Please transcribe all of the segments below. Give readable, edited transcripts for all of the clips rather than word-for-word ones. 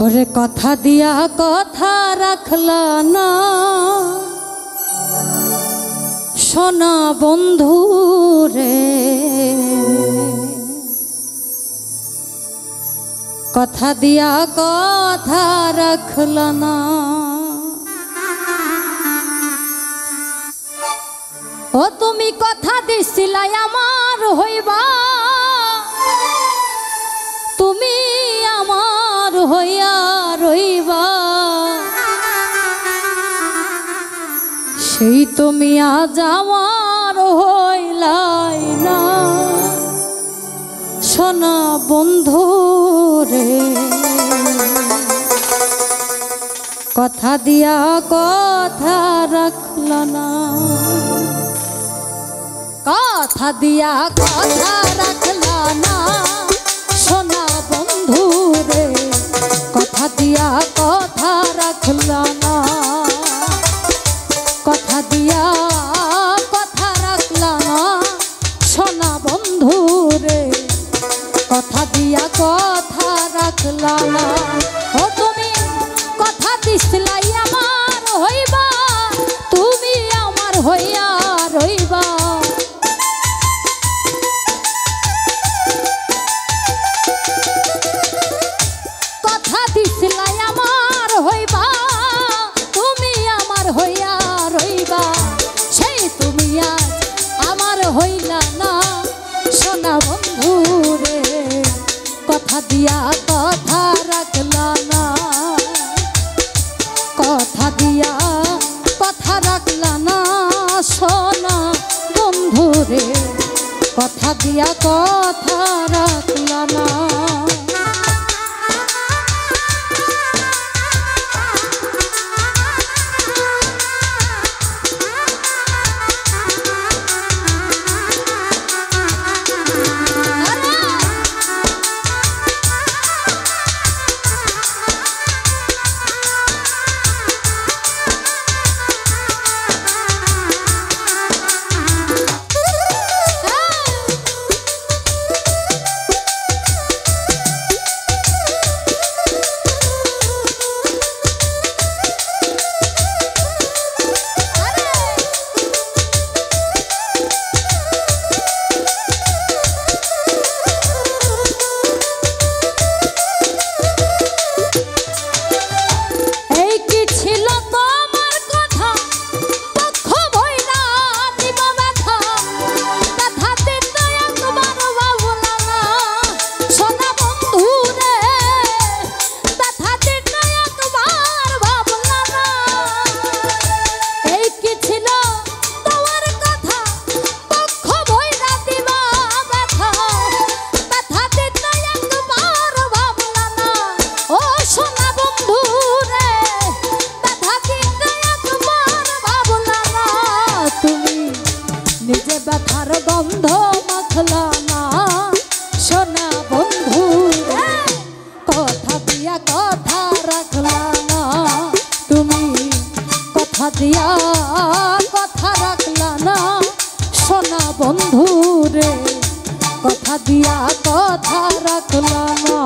ওরে কথা দিয়া কথা রাখলা না সোনা বন্ধু রে, কথা দিয়া কথা রাখলা না। ও তুমি কথা দিছিলাই আমার হইবা, তুমি আমার হইয়া রইবা, সেই তুমি আজ আমার হইলাই না সোনা বন্ধু রে। কথা দিয়া কথা রাখলা না, কথা দিয়া কথা রাখলা না সোনা বন্ধু রে, কথা দিয়া কথা রাখলা না, কথা দিয়া কথা রাখলা না সোনা বন্ধু রে, কথা দিয়া কথা রাখলা না। ও তুমি কথা দিছিলাই আমার হইবা, তুমি আমার হইয়া রইবা, কথা দিছিলাই আমার হইবা, তুমি আমার হইয়া রইবা, সেই তুমি আজ আমার হইলা না সোনা বন্ধু রে, কথা দিয়া কথা রাখলা না, কথা দিয়া কথা রাখলা না সোনা বন্ধু রে, কথা দিয়া কথা রাখলা না। ব্যথার গন্ধ মাখলা না সোনা বন্ধু রে, কথা দিয়া কথা রাখলা না, তুমি কথা দিয়া কথা রাখলা না সোনা বন্ধু রে, কথা দিয়া কথা রাখলা না।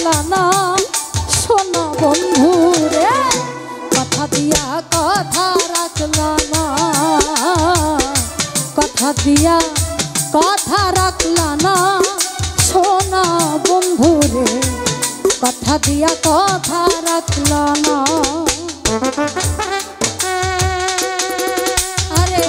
রাখলা না সোনা বন্ধু রে, কথা দিয়া কথা রাখলা না, কথা দিয়া কথা রাখলা না সোনা বন্ধু রে, কথা দিয়া কথা রাখলা না। আরে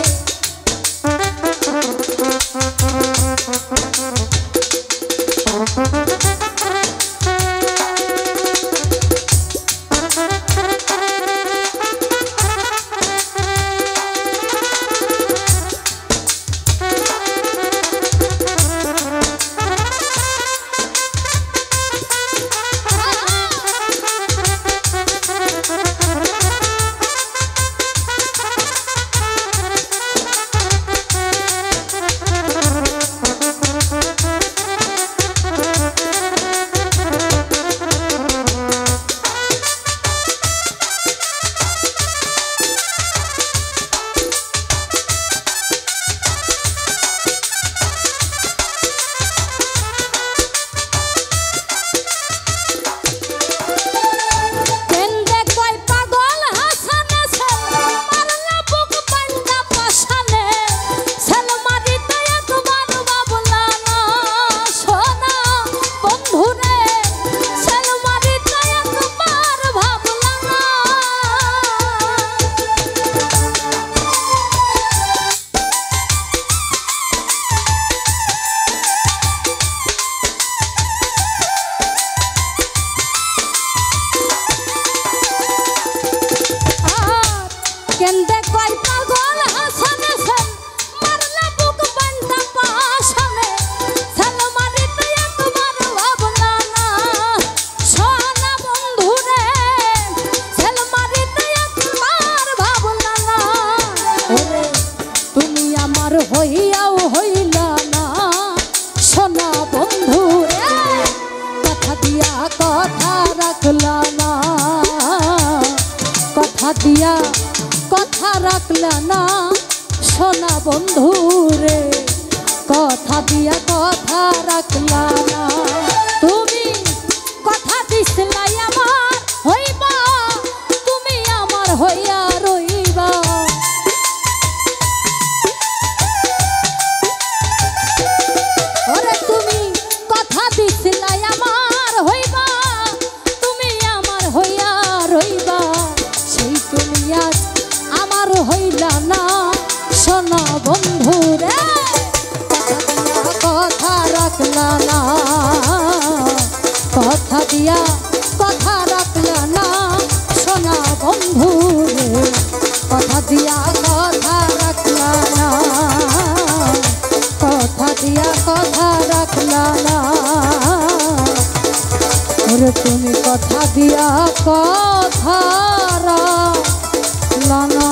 কেন্দে কই পাগল হাসানে সেন মারলা বুক বান্দা পাশানে সেন মারিতে একবার ভাবনা না সোনা বন্ধু রে, সেন মারিতে একবার ভাবনা না। ওরে তুমি আমার হইয়াও হইলা না সোনা বন্ধু রে, কথা দিয়া কথা রাখলা না, কথা দিয়া কথা রাখলা না সোনা বন্ধু রে, কথা দিয়া কথা রাখলা না। তুমি কথা দিছিলাই আমার হইবা, তুমি আমার হইয়া রইবা। ওরে তুমি কথা দিছিলাই আমার হইবা, তুমি আমার হইয়া রইবা। সেই তুমি আজ আমার হইলা না সোনা বন্ধু রে, কথা রাখলা না, কথা দিয়া কথা রাখলা না সোনা বন্ধু রে, কথা দিয়া কথা রাখলা না, কথা দিয়া কথা রাখলা না। ওরে তুমি কথা দিয়া কথা রাখলা না।